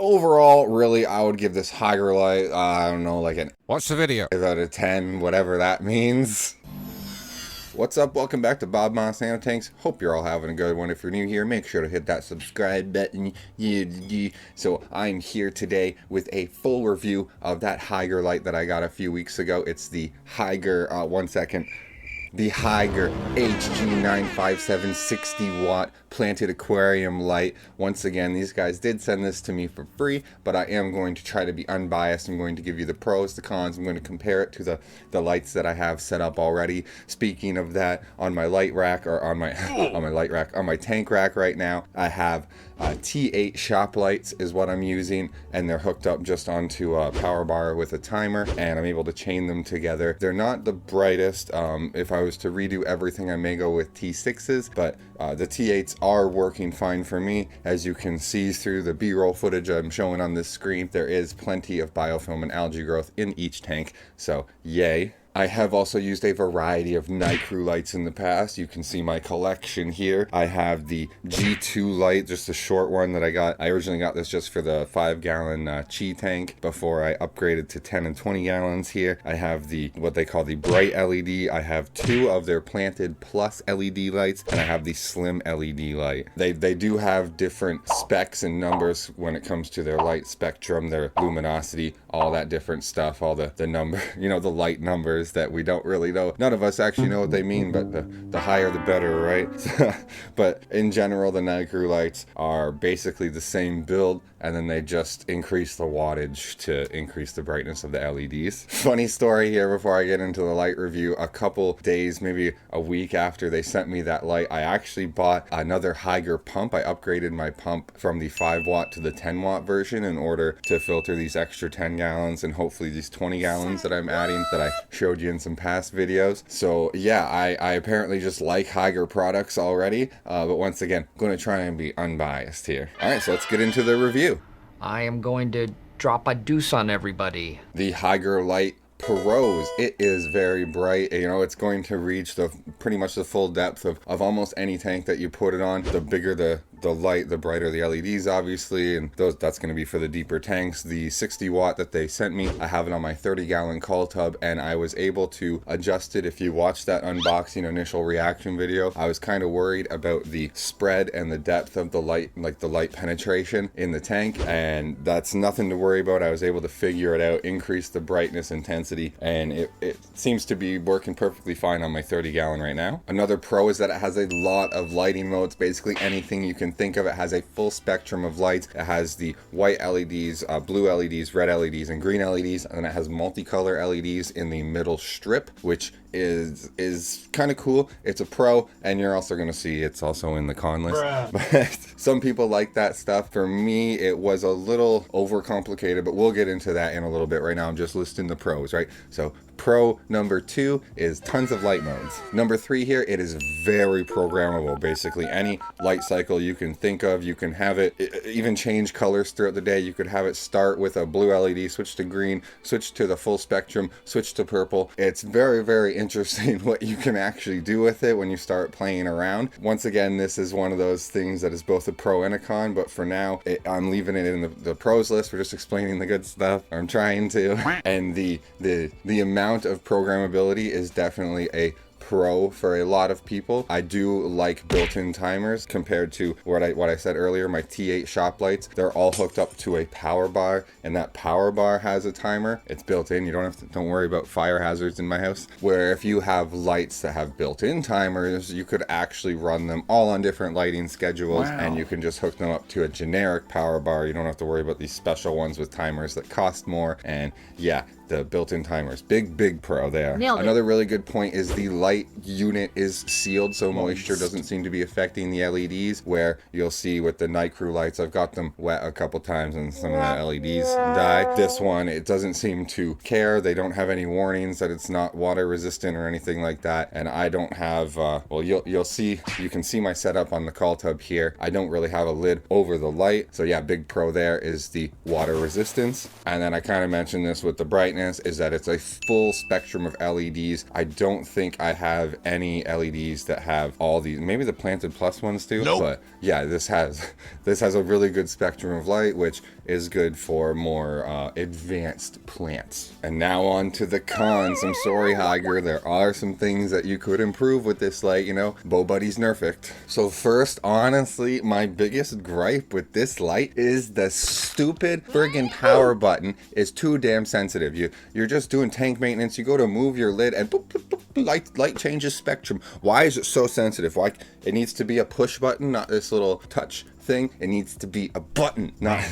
overall, really, I would give this Hygger light, I don't know, like an Watch the video. 5 out of 10, whatever that means. What's up? Welcome back to Bob Moss Nano Tanks. Hope you're all having a good one. If you're new here, make sure to hit that subscribe button. So I'm here today with a full review of that Hygger light that I got a few weeks ago. It's the Hygger, the Hygger HG-957 60 watt Planted Aquarium Light. Once again, these guys did send this to me for free, but I am going to try to be unbiased. I'm going to give you the pros, the cons. I'm going to compare it to the lights that I have set up already. Speaking of that, on my light rack, or on my on my tank rack right now, I have T8 shop lights is what I'm using, and they're hooked up just onto a power bar with a timer, and I'm able to chain them together. They're not the brightest. If I was to redo everything, I may go with T6s, but the T8s are working fine for me. As you can see through the B-roll footage I'm showing on this screen, there is plenty of biofilm and algae growth in each tank, so yay. I have also used a variety of night crew lights in the past. You can see my collection here. I have the G2 light, just a short one that I got. I originally got this just for the 5-gallon Chi tank before I upgraded to 10 and 20 gallons here. I have the what they call the bright LED. I have 2 of their Planted Plus LED lights, and I have the slim LED light. They do have different specs and numbers when it comes to their light spectrum, their luminosity, all that different stuff, all the number, you know, the light numbers that we don't really know. None of us actually know what they mean, but the higher the better, right? But in general, the night crew lights are basically the same build, and then they just increase the wattage to increase the brightness of the LEDs. Funny story here before I get into the light review. A couple days, maybe a week after they sent me that light, I actually bought another Hygger pump. I upgraded my pump from the 5 watt to the 10 watt version in order to filter these extra 10 gallons and hopefully these 20 gallons that I'm adding that I showed you in some past videos. So yeah, I apparently just like Hygger products already, but once again, I'm going to try and be unbiased here. Alright, so let's get into the review. I am going to drop a deuce on everybody. The Hygger light pros, it is very bright. You know, it's going to reach pretty much the full depth of almost any tank that you put it on. The bigger the light, the brighter the LEDs, obviously, and that's going to be for the deeper tanks. The 60 watt that they sent me, I have it on my 30-gallon call tub, and I was able to adjust it. If you watch that unboxing initial reaction video, I was kind of worried about the spread and the depth of the light, like the light penetration in the tank, and that's nothing to worry about. I was able to figure it out, increase the brightness, intensity, and it seems to be working perfectly fine on my 30-gallon right now. Another pro is that it has a lot of lighting modes. Basically anything you can think of, it has a full spectrum of lights. It has the white LEDs, blue LEDs, red LEDs, and green LEDs, and it has multicolor LEDs in the middle strip, which is kind of cool. It's a pro, and you're also going to see it's also in the con list. But some people like that stuff. For me, it was a little overcomplicated, but we'll get into that in a little bit. Right now I'm just listing the pros, right? So pro number 2 is tons of light modes. Number 3 here, it is very programmable. Basically any light cycle you can think of, you can have it even change colors throughout the day. You could have it start with a blue LED, switch to green, switch to the full spectrum, switch to purple. It's very interesting what you can actually do with it when you start playing around. Once again, this is one of those things that is both a pro and a con, but for now I'm leaving it in the pros list. We're just explaining the good stuff. I'm trying to. And the amount of programmability is definitely a pro for a lot of people. I do like built-in timers compared to what I said earlier. My T8 shop lights, they're all hooked up to a power bar, and that power bar has a timer. It's built in. You don't worry about fire hazards in my house. Where if you have lights that have built-in timers, you could actually run them all on different lighting schedules. Wow. And you can just hook them up to a generic power bar. You don't have to worry about these special ones with timers that cost more. And yeah, the built-in timers, big pro there. Another really good point is the light unit is sealed, so moisture doesn't seem to be affecting the LEDs, where you'll see with the night crew lights, I've got them wet a couple times and some of the LEDs die. This one, it doesn't seem to care. They don't have any warnings that it's not water resistant or anything like that, and I don't have well, you'll see, you can see my setup on the call tub here. I don't really have a lid over the light, so yeah, big pro there is the water resistance. And then I kind of mentioned this with the brightness, is that it's a full spectrum of LEDs. I don't think I have any LEDs that have all these. Maybe the Planted Plus ones do. Nope. But yeah, this has a really good spectrum of light, which is good for more advanced plants. And now on to the cons. I'm sorry, Hygger, there are some things that you could improve with this light, you know, Bo Buddy's nerfed. So first, honestly, my biggest gripe with this light is the stupid friggin' power button is too damn sensitive. You're just doing tank maintenance, you go to move your lid and boop, boop, boop, light changes spectrum. Why is it so sensitive? Why it needs to be a push button, not this little touch thing. It needs to be a button, not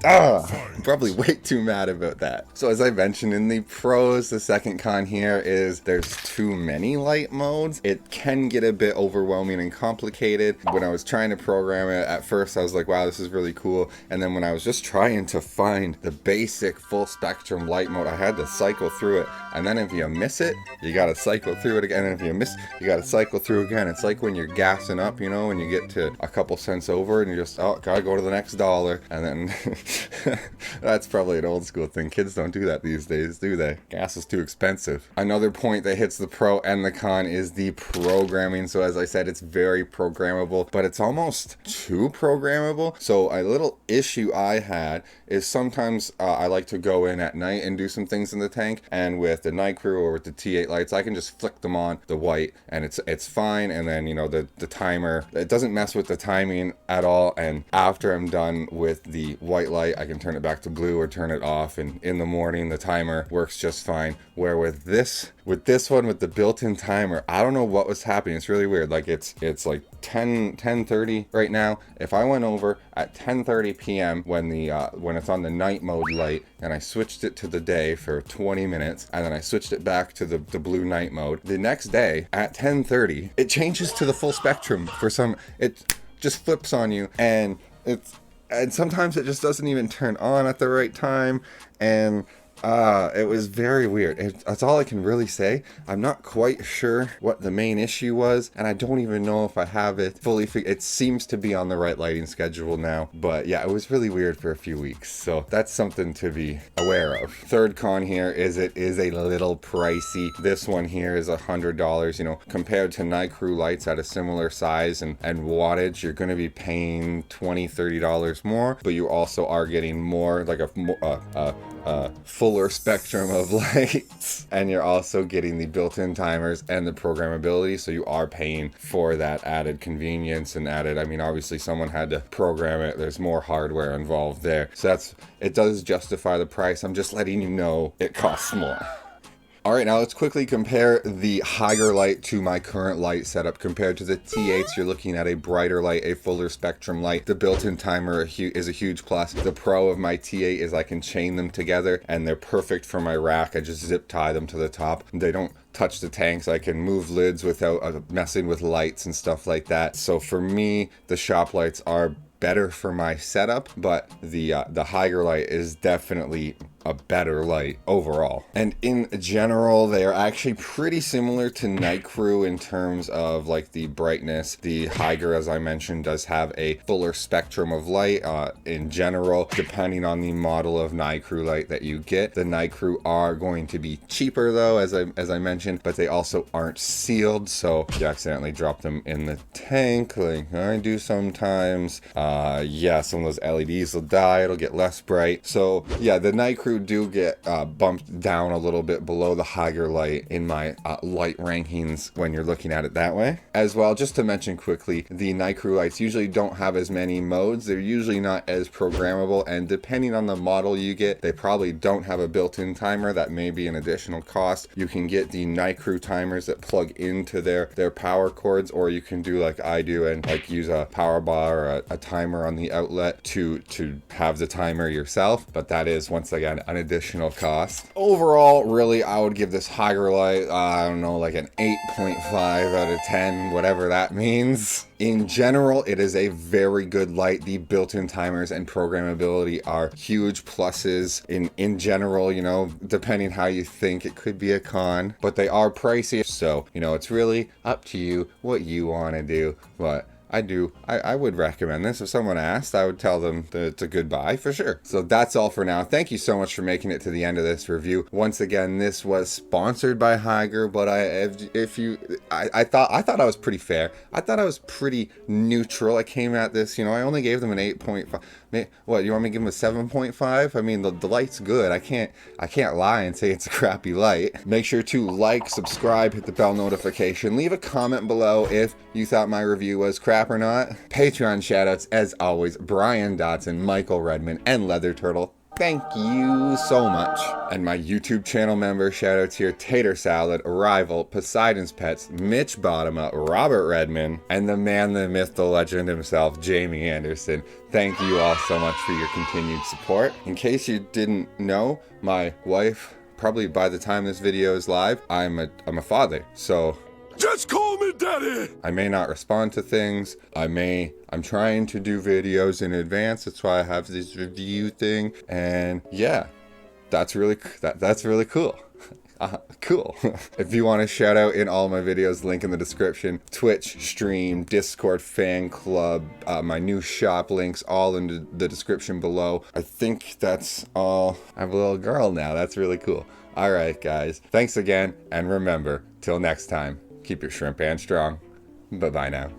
I'm probably way too mad about that. So as I mentioned in the pros, the second con here is there's too many light modes. It can get a bit overwhelming and complicated. When I was trying to program it at first, I was like, wow, this is really cool. And then when I was just trying to find the basic full spectrum light mode, I had to cycle through it. And then if you miss it, you gotta cycle through it again. And if you miss, you gotta cycle through again. It's like when you're gassing up, you know, when you get to a couple cents over and you just, oh, gotta go to the next dollar. And then that's probably an old school thing. Kids don't do that these days, do they? Gas is too expensive. Another point that hits the pro and the con is the programming. So as I said, it's very programmable, but it's almost too programmable. So a little issue I had is sometimes I like to go in at night and do some things in the tank, and with the night crew or with the T8 lights, I can just flick them on the white and it's fine. And then, you know, the timer, it doesn't mess with the timing at all. And after I'm done with the white light, I can turn it back to blue or turn it off, and in the morning the timer works just fine. Where with this one, with the built-in timer, I don't know what was happening. It's really weird. Like it's like 10:30 right now. If I went over at 10:30 p.m. when it's on the night mode light, and I switched it to the day for 20 minutes, and then I switched it back to the blue night mode, the next day at 10:30 it changes to the full spectrum. For some, it just flips on you, and sometimes it just doesn't even turn on at the right time. And it was very weird. That's all I can really say. I'm not quite sure what the main issue was, and I don't even know if I have it fully figured. It seems to be on the right lighting schedule now, but yeah, it was really weird for a few weeks. So that's something to be aware of. Third con here is it is a little pricey. This one here is $100. You know, compared to night crew lights at a similar size and wattage, you're going to be paying $20-$30 more, but you also are getting more, like a fuller spectrum of lights, and you're also getting the built-in timers and the programmability. So you are paying for that added convenience and added, I mean, obviously someone had to program it. There's more hardware involved there. So it does justify the price. I'm just letting you know it costs more. All right, now let's quickly compare the Hygger light to my current light setup. Compared to the T8s, you're looking at a brighter light, a fuller spectrum light. The built-in timer is a huge plus. The pro of my T8 is I can chain them together, and they're perfect for my rack. I just zip tie them to the top. They don't touch the tanks. I can move lids without messing with lights and stuff like that. So for me, the shop lights are better for my setup, but the Hygger light is definitely a better light overall. And in general, they are actually pretty similar to night crew in terms of like the brightness. The Hygger, as I mentioned, does have a fuller spectrum of light in general, depending on the model of night crew light that you get. The night crew are going to be cheaper though, as I mentioned, but they also aren't sealed, so you accidentally drop them in the tank like I do sometimes. Yeah, some of those LEDs will die, it'll get less bright. So yeah, the night crew do get bumped down a little bit below the Hygger light in my light rankings when you're looking at it that way. As well, just to mention quickly, the night crew lights usually don't have as many modes. They're usually not as programmable, and depending on the model you get, they probably don't have a built-in timer. That may be an additional cost. You can get the night crew timers that plug into their power cords, or you can do like I do and like use a power bar or a timer on the outlet to have the timer yourself, but that is once again an additional cost. Overall, really, I would give this Hygger light, I don't know, like an 8.5 out of 10, whatever that means. In general, it is a very good light. The built-in timers and programmability are huge pluses. In general, you know, depending how you think, it could be a con, but they are pricey. So, you know, it's really up to you what you want to do. But I would recommend this. If someone asked, I would tell them that it's a good buy for sure. So that's all for now. Thank you so much for making it to the end of this review. Once again, this was sponsored by Hygger, but I thought I was pretty fair. I thought I was pretty neutral. I came at this, you know, I only gave them an 8.5. What, you want me to give them a 7.5? I mean, the light's good. I can't lie and say it's a crappy light. Make sure to like, subscribe, hit the bell notification, leave a comment below if you thought my review was crap or not. Patreon shoutouts, as always, Brian Dotson, Michael Redman, and Leather Turtle. Thank you so much. And my YouTube channel member shoutouts here: Tater Salad, Arrival, Poseidon's Pets, Mitch Bottomup, Robert Redman, and the man, the myth, the legend himself, Jamie Anderson. Thank you all so much for your continued support. In case you didn't know, my wife, probably by the time this video is live, I'm a father, so just call me daddy. I may not respond to things. I'm trying to do videos in advance. That's why I have this review thing. And yeah, that's really cool. Cool. If you want a shout out in all my videos, link in the description. Twitch, stream, Discord, fan club, my new shop links, all in the description below. I think that's all. I have a little girl now. That's really cool. All right, guys. Thanks again. And remember, till next time, keep your shrimp pan strong. Bye-bye now.